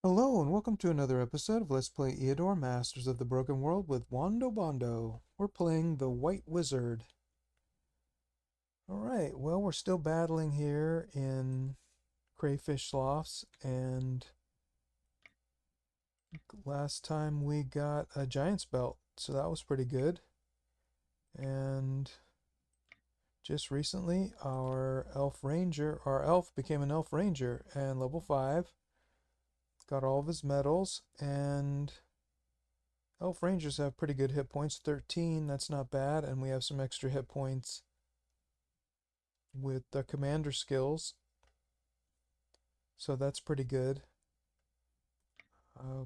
Hello and welcome to another episode of Let's Play Eador, Masters of the Broken World with Wando Bondo. We're playing the White Wizard. Alright, well we're still battling here in Crayfish Lofts, and last time we got a Giant's Belt, so that was pretty good. And just recently our elf became an Elf Ranger, and level 5, got all of his medals, and Elf Rangers have pretty good hit points, 13, that's not bad, and we have some extra hit points with the commander skills, so that's pretty good.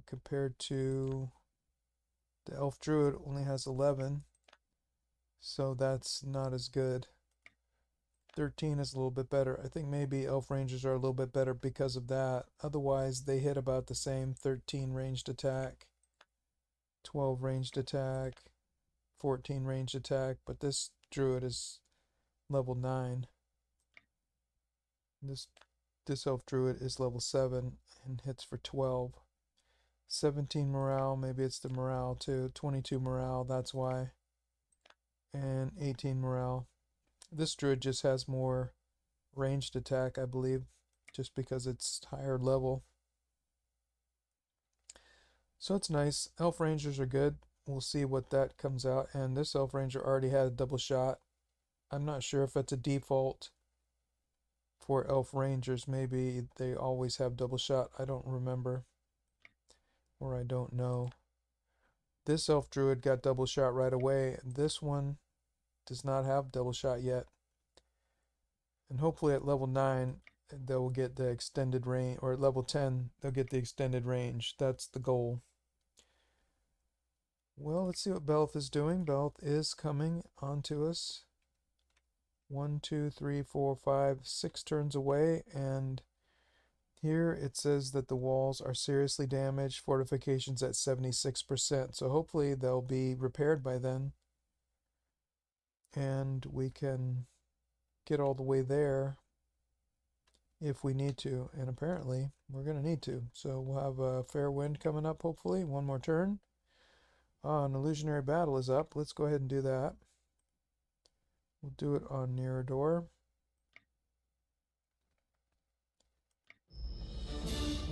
Compared to the Elf Druid, only has 11, so that's not as good. 13 is a little bit better. I think maybe Elf Rangers are a little bit better because of that. Otherwise, they hit about the same: 13 ranged attack, 12 ranged attack, 14 ranged attack, but this Druid is level 9. This Elf Druid is level 7 and hits for 12. 17 morale, maybe it's the morale too. 22 morale, that's why. And 18 morale. This Druid just has more ranged attack, I believe, just because it's higher level. So it's nice. Elf Rangers are good. We'll see what that comes out. And this Elf Ranger already had a double shot. I'm not sure if it's a default for Elf Rangers. Maybe they always have double shot. I don't remember. Or I don't know. This Elf Druid got double shot right away. This one does not have double shot yet. And hopefully at level 9 they'll get the extended range, or at level 10 they'll get the extended range. That's the goal. Well, let's see what Belth is doing. Belth is coming onto us. 1, 2, 3, 4, 5, 6 turns away, and here it says that the walls are seriously damaged, fortifications at 76%, so hopefully they'll be repaired by then, and we can get all the way there if we need to, and apparently we're going to need to. So we'll have a fair wind coming up, hopefully. One more turn. An illusionary battle is up. Let's go ahead and do that. We'll do it on Eador.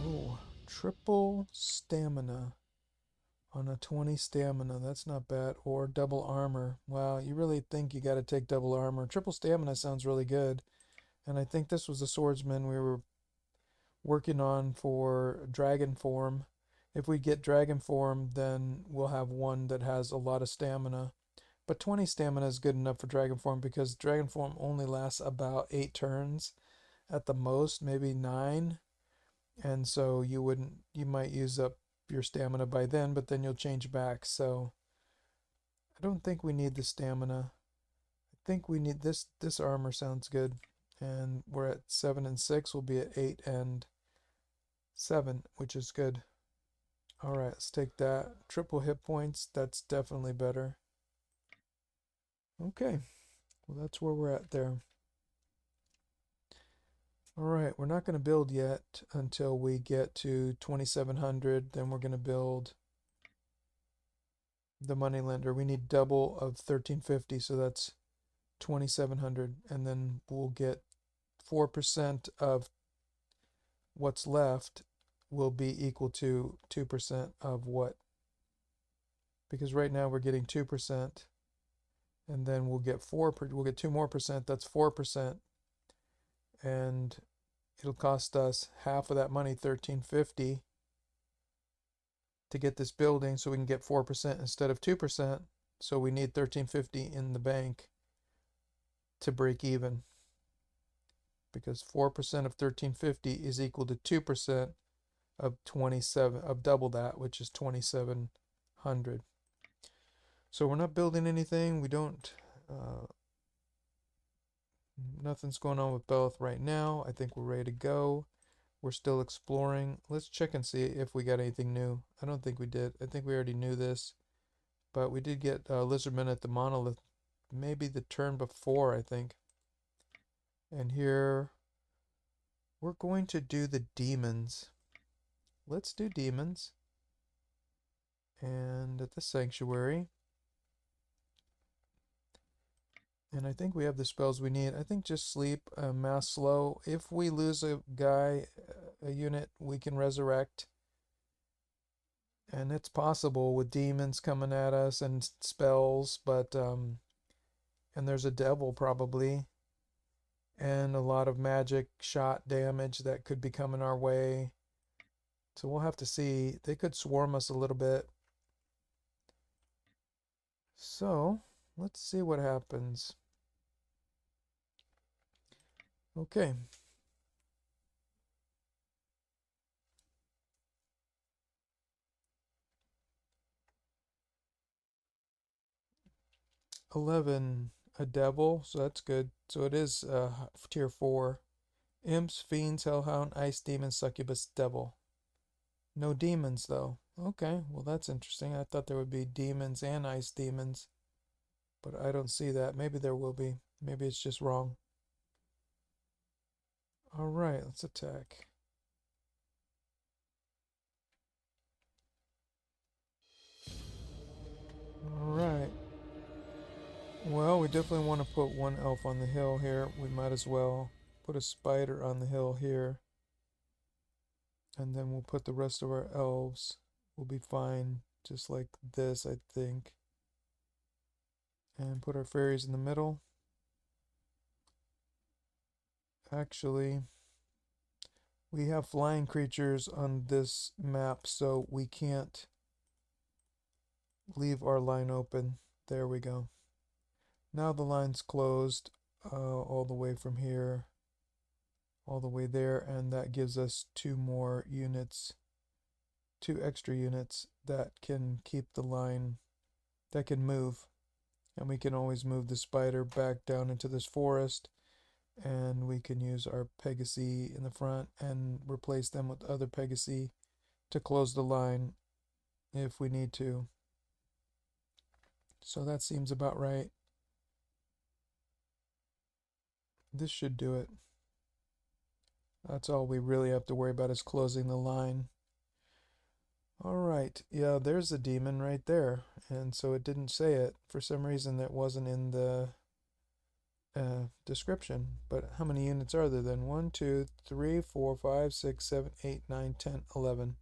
Oh, triple stamina on a 20 stamina. That's not bad. Or double armor. Wow, you really think you got to take double armor. Triple stamina sounds really good. And I think this was the swordsman we were working on for dragon form. If we get dragon form, then we'll have one that has a lot of stamina. But 20 stamina is good enough for dragon form, because dragon form only lasts about 8 turns at the most, maybe 9. And so you might use up your stamina by then, but then you'll change back. So I don't think we need the stamina. I think we need this armor sounds good. And we're at 7 and 6. We'll be at 8 and 7, which is good. Alright, let's take that. Triple hit points, that's definitely better. Okay, well that's where we're at there. Alright, we're not going to build yet until we get to 2700. Then we're going to build the moneylender. We need double of 1350, so that's 2700. And then we'll get 4% of what's left will be equal to 2% of what? Because right now we're getting 2%. And then we'll get 2 more percent, that's 4%. And it'll cost us half of that money, 1350, to get this building, so we can get 4% instead of 2%. So we need 1350 in the bank to break even, because 4% of 1350 is equal to 2% of 27, of double that, which is 2700. So we're not building anything. We don't nothing's going on with Belth right now. I think we're ready to go. We're still exploring. Let's check and see if we got anything new. I don't think we did. I think we already knew this. But we did get Lizardmen at the Monolith, maybe the turn before, I think. And here we're going to do the demons. let's do demons. And at the sanctuary. And I think we have the spells we need. I think just sleep, mass slow. If we lose a guy, a unit, we can resurrect. And it's possible with demons coming at us and spells, but and there's a devil probably, and a lot of magic shot damage that could be coming our way. So we'll have to see. They could swarm us a little bit. So let's see what happens. Okay. $11, a devil, so that's good. So it is tier 4. Imps, fiends, hellhound, ice demon, succubus, devil. No demons though. Okay, well that's interesting. I thought there would be demons and ice demons, but I don't see that. Maybe there will be. Maybe it's just wrong. Alright, let's attack. Alright. Well, we definitely want to put one elf on the hill here. We might as well put a spider on the hill here. And then we'll put the rest of our elves. We'll be fine just like this, I think. And put our fairies in the middle. Actually, we have flying creatures on this map, so we can't leave our line open. There we go. Now the line's closed all the way from here all the way there, and that gives us 2 more units, 2 extra units that can keep the line, that can move. And we can always move the spider back down into this forest, and we can use our Pegasi in the front and replace them with other Pegasi to close the line if we need to. So that seems about right. This should do it. That's all we really have to worry about is closing the line. Alright, yeah, there's a demon right there. And so it didn't say it. For some reason that wasn't in the description. But how many units are there then? 1, 2, 3, 4, 5, 6, 7, 8, 9, 10, 11.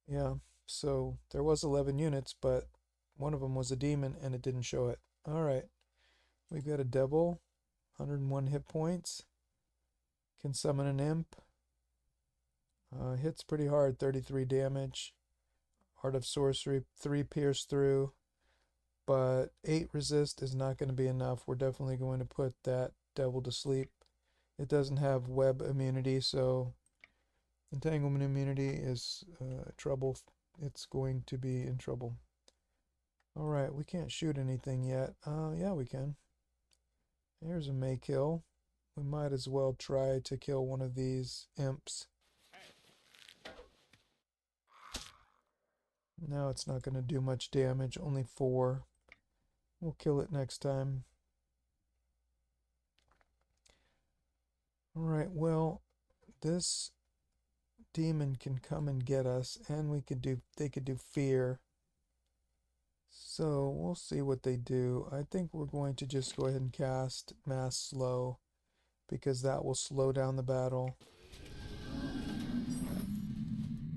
Yeah, so there was 11 units, but one of them was a demon and it didn't show it. Alright, we've got a devil, 101 hit points. Can summon an imp. Hits pretty hard, 33 damage. Art of Sorcery, 3 pierce through. But 8 resist is not going to be enough. We're definitely going to put that devil to sleep. It doesn't have web immunity, so entanglement immunity is trouble. It's going to be in trouble. Alright, we can't shoot anything yet. Yeah, we can. Here's a May kill. We might as well try to kill one of these imps. No, it's not going to do much damage, only 4. We'll kill it next time. Alright, well, this demon can come and get us, and they could do fear. So we'll see what they do. I think we're going to just go ahead and cast mass slow, because that will slow down the battle.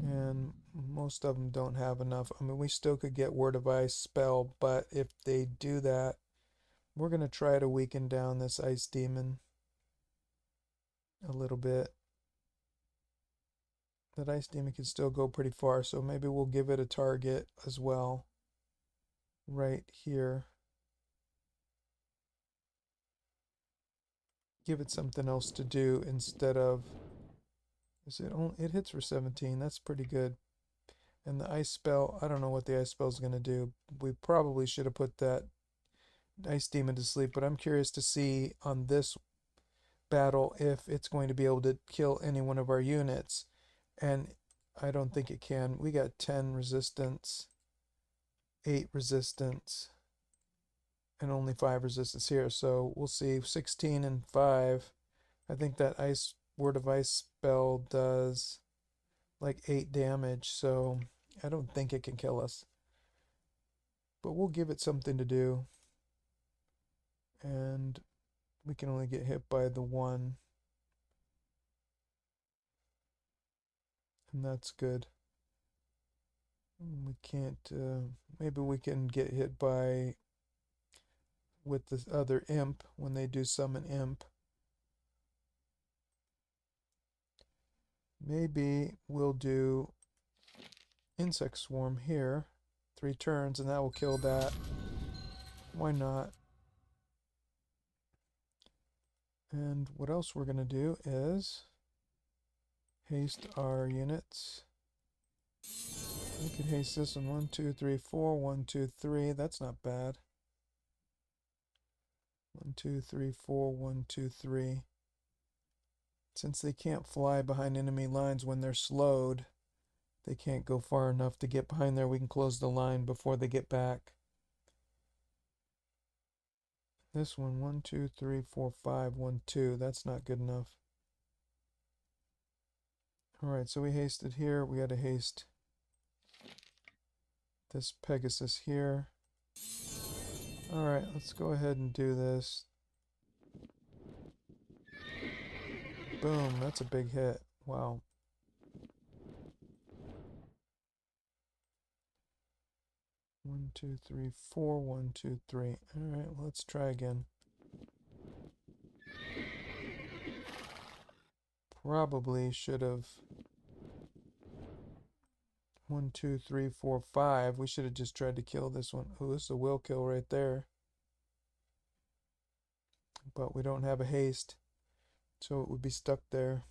And most of them don't have enough. I mean, we still could get Word of Ice spell, but if they do that, we're going to try to weaken down this ice demon a little bit. That ice demon can still go pretty far, so maybe we'll give it a target as well. Right here. Give it something else to do instead of... It hits for 17. That's pretty good. And the ice spell, I don't know what the ice spell is going to do. We probably should have put that ice demon to sleep, but I'm curious to see on this battle if it's going to be able to kill any one of our units. And I don't think it can. We got 10 resistance, 8 resistance, and only 5 resistance here. So we'll see. 16 and 5. I think that Word of Ice spell does like 8 damage, so I don't think it can kill us. But we'll give it something to do. And we can only get hit by the one. And that's good. We can't, maybe we can get hit by with this other imp when they do summon imp. Maybe we'll do insect swarm here, 3 turns, and that will kill that. Why not? And what else we're going to do is haste our units. We could haste this one. 1, 2, 3, 4. 1, 2, 3. That's not bad. 1, 2, 3, 4. 1, 2, 3. Since they can't fly behind enemy lines when they're slowed, they can't go far enough to get behind there. We can close the line before they get back. This one, 1, 2, 3, 4, 5, 1, 2. That's not good enough. Alright, so we hasted here. We got to haste this Pegasus here. Alright, let's go ahead and do this. Boom, that's a big hit. Wow. One, two, three, four. 1, 2, 3. Alright, well, let's try again. Probably should have 1, 2, 3, 4, 5. We should have just tried to kill this one. Oh, this is a will kill right there. But we don't have a haste, so it would be stuck there.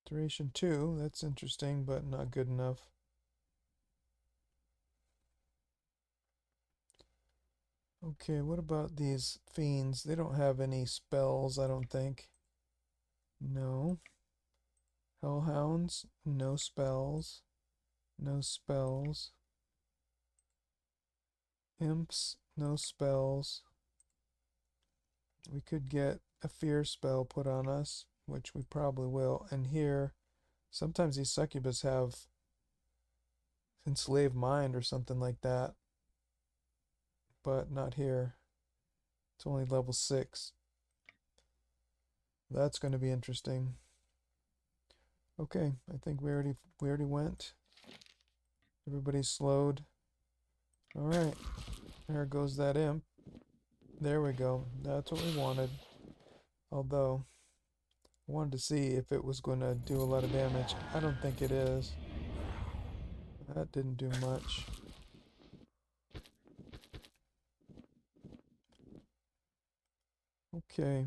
Duration 2, that's interesting, but not good enough. Okay, what about these fiends? They don't have any spells, I don't think. No. Hellhounds, no spells. No spells. Imps, no spells. We could get a fear spell put on us, which we probably will. And here, sometimes these succubus have enslaved mind or something like that. But not here. It's only level 6. That's going to be interesting. Okay, I think we already went. Everybody's slowed. Alright. There goes that imp. There we go. That's what we wanted. Although, I wanted to see if it was going to do a lot of damage. I don't think it is. That didn't do much. Okay.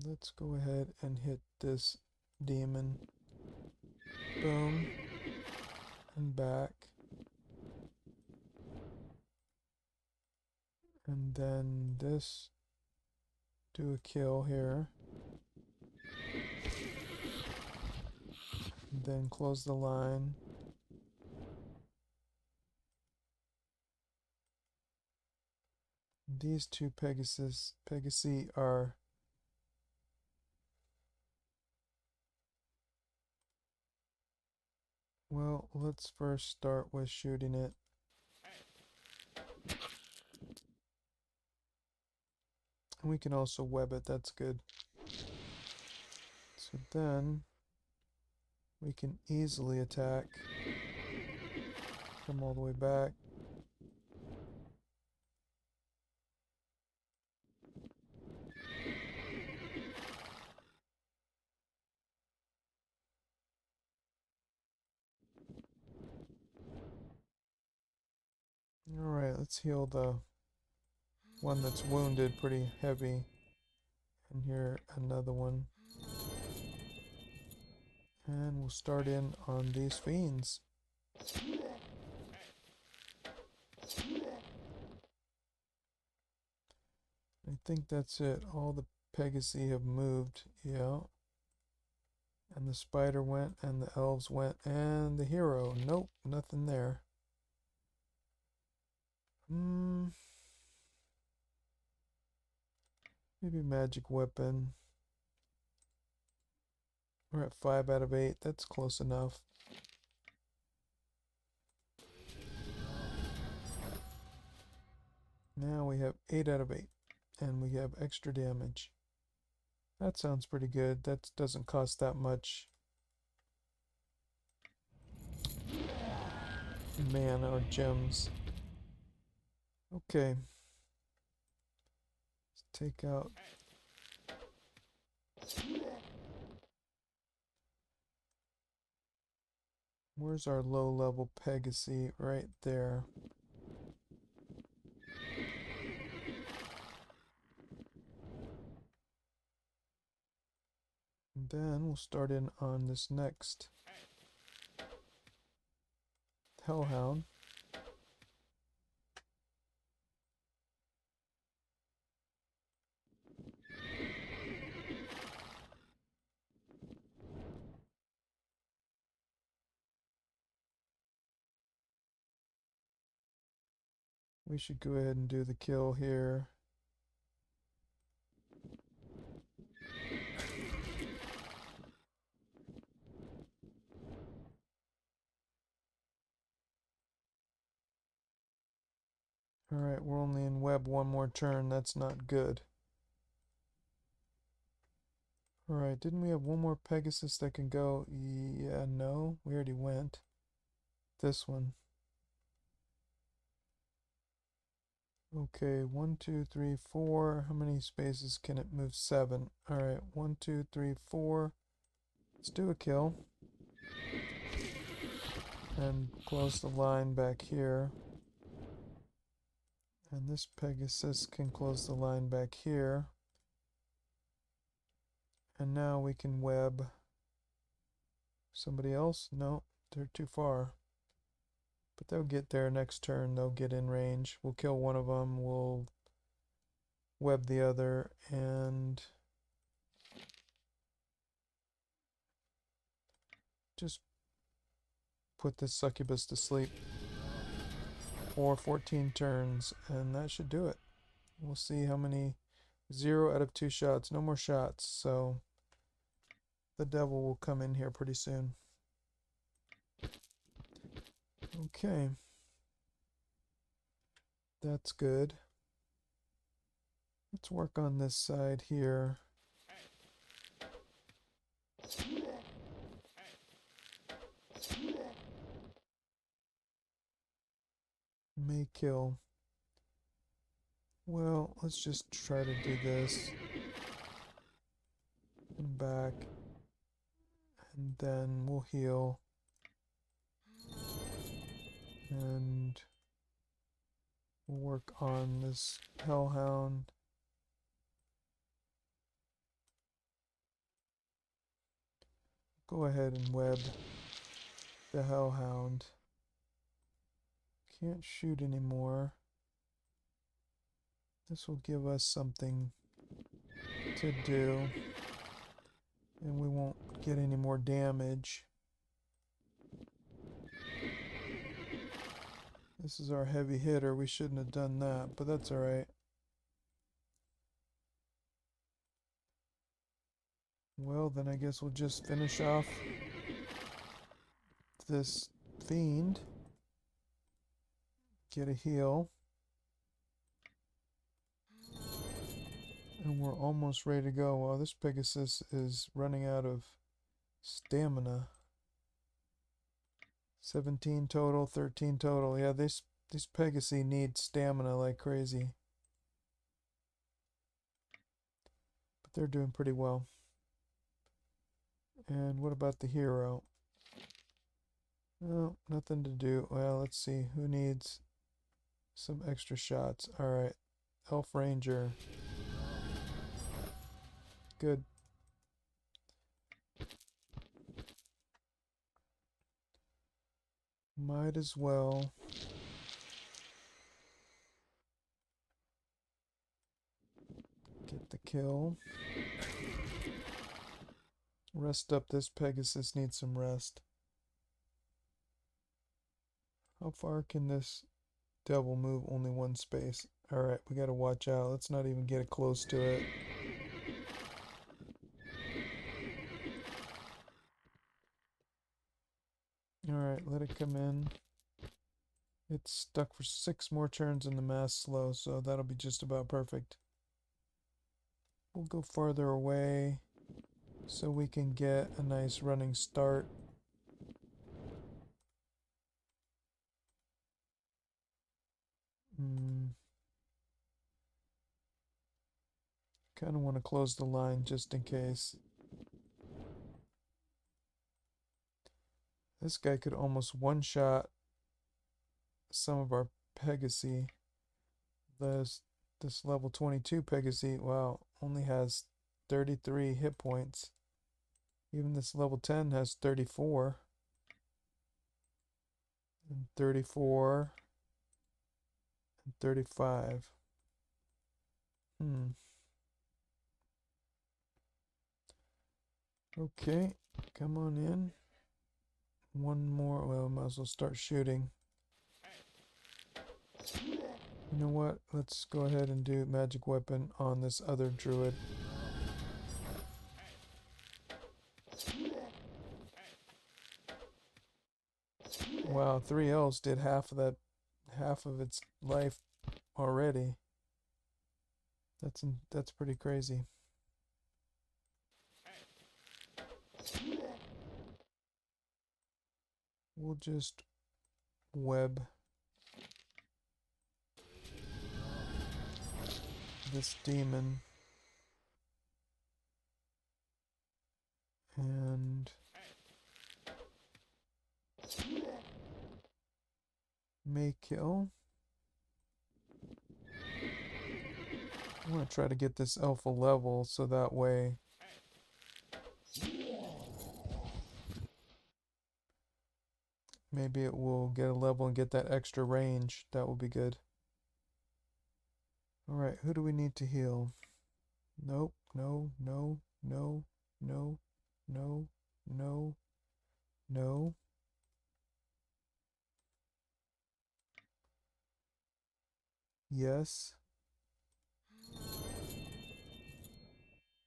Let's go ahead and hit this demon. Boom. And back. And then this. Do a kill here. And then close the line. These two Pegasi are well, let's first start with shooting it. And we can also web it, that's good. So then we can easily attack. Come all the way back. Alright, let's heal the one that's wounded pretty heavy. And here, another one. And we'll start in on these fiends. I think that's it. All the Pegasi have moved. Yeah. And the spider went, and the elves went, and the hero. Nope, nothing there. Maybe magic weapon. We're at 5 out of 8. That's close enough. Now we have 8 out of 8. And we have extra damage. That sounds pretty good. That doesn't cost that much mana or gems. Okay. Let's take out. Where's our low level Pegasus? Right there. And then we'll start in on this next Hellhound. We should go ahead and do the kill here. Alright, we're only in web one more turn. That's not good. Alright, didn't we have one more Pegasus that can go? Yeah, no, we already went. This one. Okay, 1, 2, 3, 4. How many spaces can it move? 7. Alright, 1, 2, 3, 4. Let's do a kill. And close the line back here. And this Pegasus can close the line back here. And now we can web somebody else. No, they're too far. But they'll get there next turn. They'll get in range. We'll kill one of them. We'll web the other. And just put this succubus to sleep for 14 turns. And that should do it. We'll see how many. 0 out of 2 shots. No more shots. So the devil will come in here pretty soon. Okay. That's good. Let's work on this side here. May kill. Well, let's just try to do this. And back. And then we'll heal. And we'll work on this Hellhound. Go ahead and web the Hellhound. Can't shoot anymore. This will give us something to do. And we won't get any more damage. This is our heavy hitter. We shouldn't have done that, but that's alright. Well, then I guess we'll just finish off this fiend. Get a heal. And we're almost ready to go. Well, this Pegasus is running out of stamina. 17 total, 13 total. Yeah, these Pegasi need stamina like crazy. But they're doing pretty well. And what about the hero? Oh, nothing to do. Well, let's see. Who needs some extra shots? Alright. Elf Ranger. Good. Might as well. Get the kill. Rest up. This Pegasus needs some rest. How far can this devil move? Only one space. Alright, we gotta watch out. Let's not even get close to it. Alright, let it come in. It's stuck for 6 more turns in the mass slow, so that'll be just about perfect. We'll go farther away so we can get a nice running start. Kind of want to close the line just in case. This guy could almost one-shot some of our Pegasi. This level 22 Pegasi, wow, only has 33 hit points. Even this level 10 has 34. And 34. And 35. Okay, come on in. One more, well, might as well start shooting. You know what? Let's go ahead and do magic weapon on this other druid. Wow, 3 elves did half of its life already. That's pretty crazy. We'll just web this demon and may kill. I want to try to get this alpha level so that way maybe it will get a level and get that extra range. That will be good. Alright, who do we need to heal? Nope, no, no, no, no, no, no, no. Yes.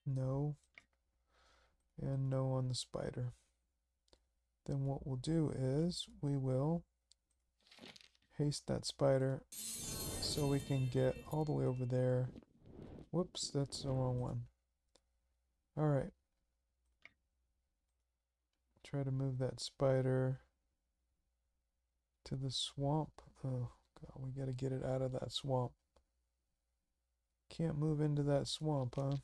No. And no on the spider. Then what we'll do is we will haste that spider so we can get all the way over there. Whoops, that's the wrong one. Alright. Try to move that spider to the swamp. Oh god, we gotta get it out of that swamp. Can't move into that swamp, huh?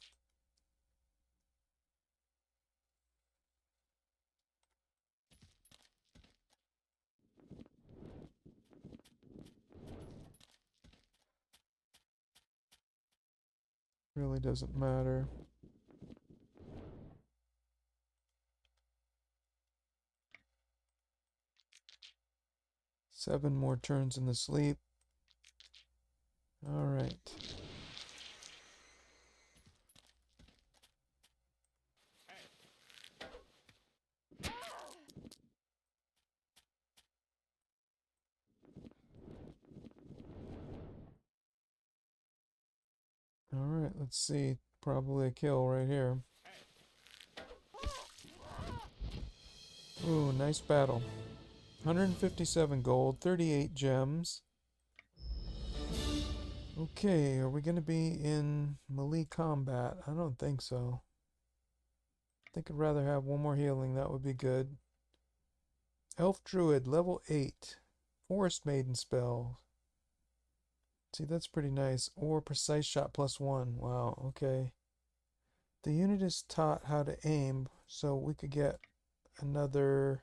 Really doesn't matter. Seven more turns in the sleep. Alright. Alright, let's see. Probably a kill right here. Ooh, nice battle. 157 gold, 38 gems. Okay, are we going to be in melee combat? I don't think so. I think I'd rather have one more healing. That would be good. Elf Druid, level 8. Forest Maiden spell. See, that's pretty nice. Or Precise Shot +1. Wow, okay. The unit is taught how to aim, so we could get another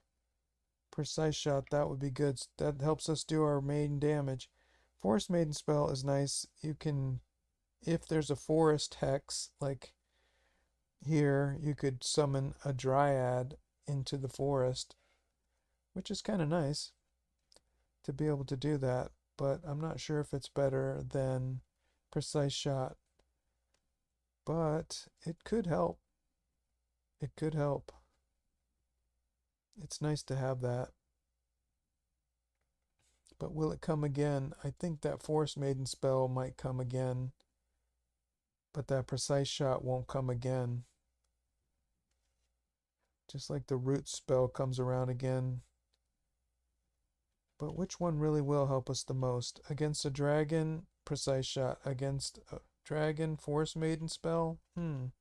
Precise Shot. That would be good. That helps us do our main damage. Forest Maiden spell is nice. You can, if there's a forest hex, like here, you could summon a dryad into the forest, which is kind of nice to be able to do that, but I'm not sure if it's better than Precise Shot, but it could help. It could help. It's nice to have that. But will it come again? I think that Forest Maiden spell might come again. But that Precise Shot won't come again. Just like the Root spell comes around again. But which one really will help us the most? Against a dragon, Precise Shot. Against a dragon, Forest Maiden spell? You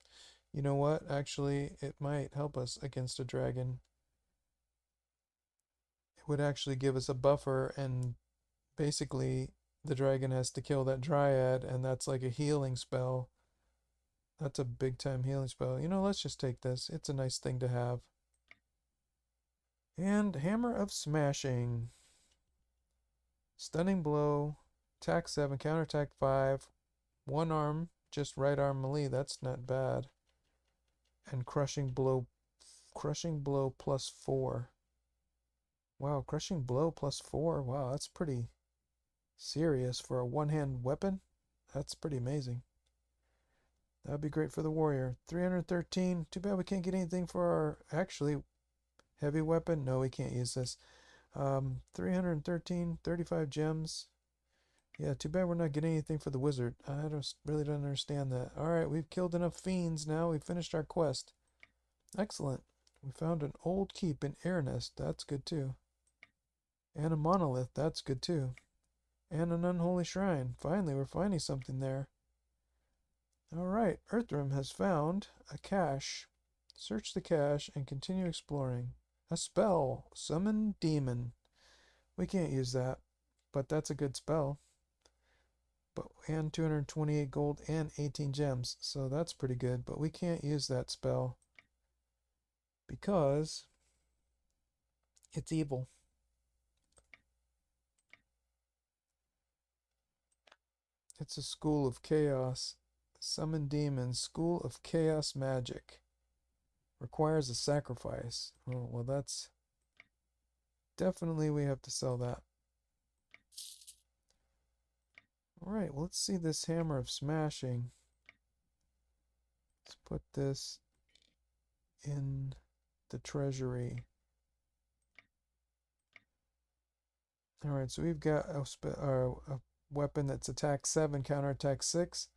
know what? Actually, it might help us against a dragon. It would actually give us a buffer, and basically the dragon has to kill that dryad, and that's like a healing spell. That's a big time healing spell. You know, let's just take this. It's a nice thing to have. And Hammer of Smashing. Stunning Blow. Attack 7, counterattack 5. One arm, just right arm melee. That's not bad. And Crushing Blow. Crushing Blow plus 4. Wow, Crushing Blow plus 4. Wow, that's pretty serious for a one-hand weapon. That's pretty amazing. That'd be great for the warrior. 313. Too bad we can't get anything for our actually heavy weapon. No, we can't use this. 313, 35 gems. Yeah, too bad we're not getting anything for the wizard. I really don't understand that. Alright, we've killed enough fiends now. We've finished our quest. Excellent. We found an old keep in Airnest. That's good too. And a monolith. That's good too. And an unholy shrine. Finally, we're finding something there. Alright, Earthrim has found a cache. Search the cache and continue exploring. A spell. Summon Demon. We can't use that, but that's a good spell. And 228 gold and 18 gems, so that's pretty good, but we can't use that spell because it's evil. It's a school of chaos. Summon demons. School of chaos magic. Requires a sacrifice. Oh, well, that's definitely, we have to sell that. Alright, well, let's see this Hammer of Smashing. Let's put this in the treasury. Alright, so we've got a weapon that's attack 7, counterattack 6.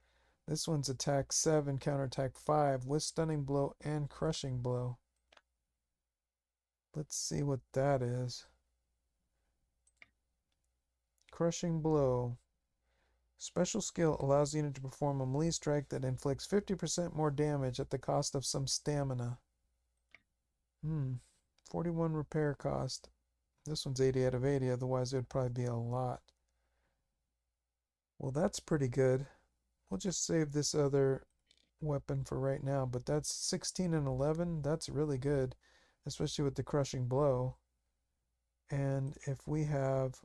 This one's attack 7, counterattack 5 with Stunning Blow and Crushing Blow. Let's see what that is. Crushing Blow. Special skill allows the unit to perform a melee strike that inflicts 50% more damage at the cost of some stamina. 41 repair cost. This one's 80 out of 80, otherwise it would probably be a lot. Well, that's pretty good. We'll just save this other weapon for right now, but that's 16 and 11. That's really good, especially with the Crushing Blow. And if we have...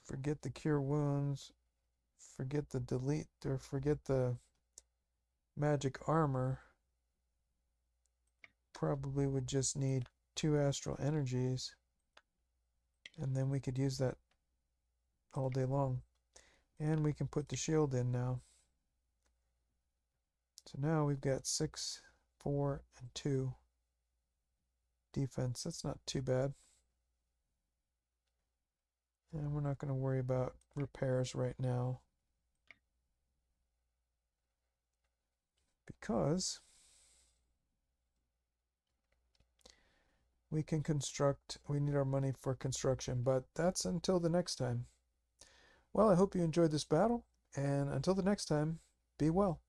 Forget the Cure Wounds, forget the Delete, or forget the Magic Armor. Probably would just need 2 Astral Energies, and then we could use that all day long. And we can put the shield in now. So now we've got 6, 4, and 2 defense. That's not too bad. And we're not going to worry about repairs right now, because we can construct. We need our money for construction, but that's until the next time. Well, I hope you enjoyed this battle, and until the next time, be well.